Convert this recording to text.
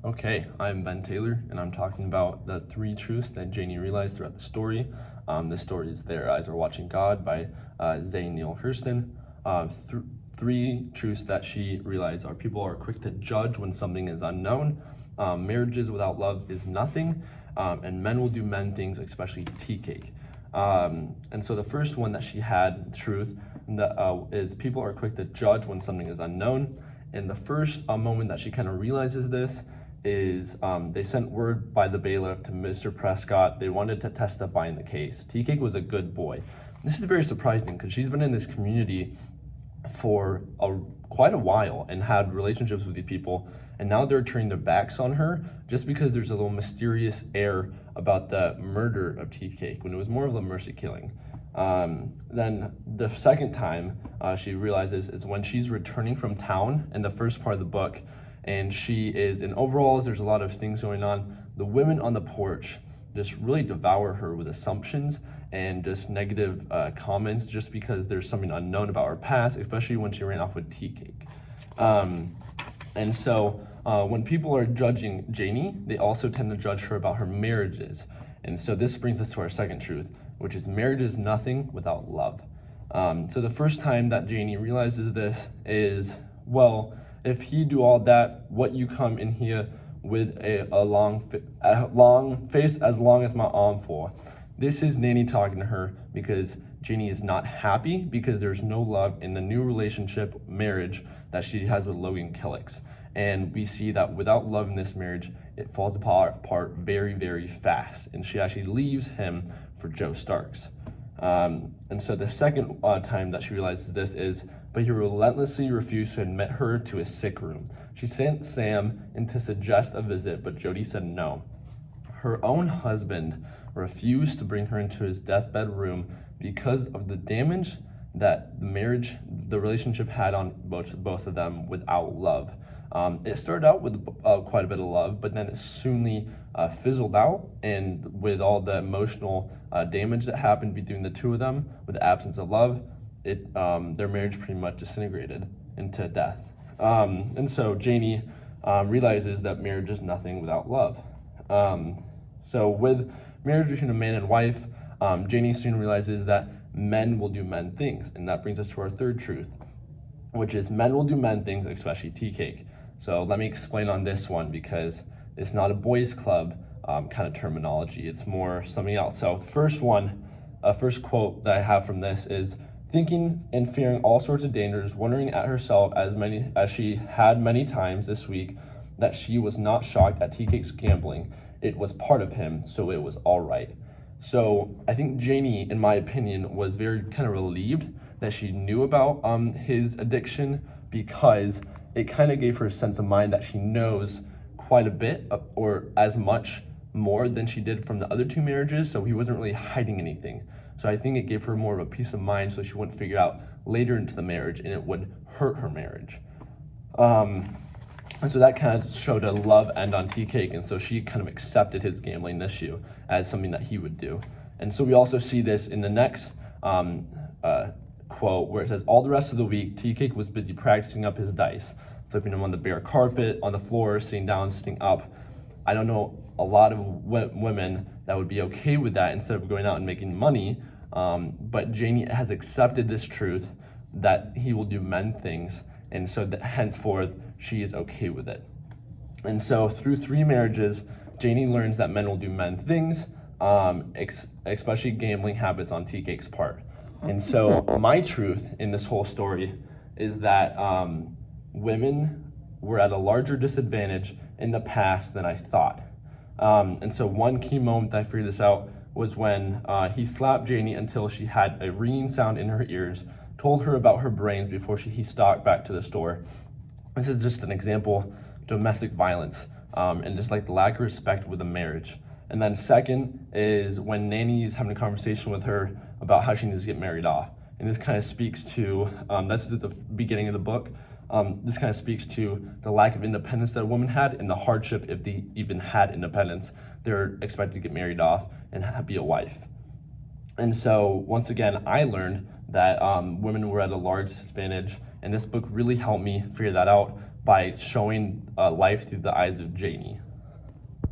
Okay, I'm Ben Taylor, and I'm talking about the three truths that Janie realized throughout the story. The story is Their Eyes Are Watching God by Zane Neil Hurston. Three truths that she realized are: people are quick to judge when something is unknown, marriages without love is nothing, and men will do men things, especially tea cake. And so the first one that she had, truth, is people are quick to judge when something is unknown. And the first moment that she kind of realizes this is they sent word by the bailiff to Mr. Prescott. They wanted to testify in the case. Tea Cake was a good boy. This is very surprising because she's been in this community for quite a while and had relationships with these people, and now they're turning their backs on her just because there's a little mysterious air about the murder of Tea Cake when it was more of a mercy killing. Then the second time she realizes is when she's returning from town in the first part of the book, and she is in overalls. There's a lot of things going on. The women on the porch just really devour her with assumptions and just negative comments just because there's something unknown about her past, especially when she ran off with Tea Cake. And so when people are judging Janie, they also tend to judge her about her marriages. And so this brings us to our second truth, which is marriage is nothing without love. So the first time that Janie realizes this is, well, if he do all that, what you come in here with a long face as long as my arm for? This is Nanny talking to her because Janie is not happy because there's no love in the new relationship, marriage, that she has with Logan Killix. And we see that without love in this marriage, it falls apart very, very fast. And she actually leaves him for Joe Starks. And so the second time that she realizes this is, but he relentlessly refused to admit her to his sick room. She sent Sam in to suggest a visit, but Jody said no. Her own husband refused to bring her into his deathbed room because of the damage that the relationship had on both of them without love. It started out with quite a bit of love, but then it soonly fizzled out, and with all the emotional damage that happened between the two of them, with the absence of love, their marriage pretty much disintegrated into death. And so Janie realizes that marriage is nothing without love. So with marriage between a man and wife, Janie soon realizes that men will do men things, and that brings us to our third truth, which is men will do men things, especially Tea Cake. So let me explain on this one because it's not a boys club kind of terminology. It's more something else. So first quote that I have from this is, thinking and fearing all sorts of dangers, wondering at herself as she had many times this week that she was not shocked at Tea Cake's gambling. It was part of him, so it was all right. So I think Janie, in my opinion, was very kind of relieved that she knew about his addiction, because it kind of gave her a sense of mind that she knows quite a bit or as much more than she did from the other two marriages, so he wasn't really hiding anything. So I think it gave her more of a peace of mind so she wouldn't figure out later into the marriage and it would hurt her marriage. And so that kind of showed a love end on Tea Cake, and so she kind of accepted his gambling issue as something that he would do. And so we also see this in the next quote where it says, all the rest of the week, Tea Cake was busy practicing up his dice, flipping them on the bare carpet, on the floor, sitting down, sitting up. I don't know a lot of women that would be okay with that instead of going out and making money, but Janie has accepted this truth that he will do men things, and so that henceforth she is okay with it. And so through three marriages, Janie learns that men will do men things, especially gambling habits on Tea Cake's part. And so my truth in this whole story is that women were at a larger disadvantage in the past than I thought. And so one key moment that I figured this out was when he slapped Janie until she had a ringing sound in her ears, told her about her brains before he stalked back to the store. This is just an example of domestic violence and just like the lack of respect with a marriage. And then second is when Nanny is having a conversation with her about how she needs to get married off. And this kind of speaks to, that's at the beginning of the book, this kind of speaks to the lack of independence that a woman had and the hardship if they even had independence. They're expected to get married off and be a wife. And so once again, I learned that women were at a large disadvantage, and this book really helped me figure that out by showing life through the eyes of Janie.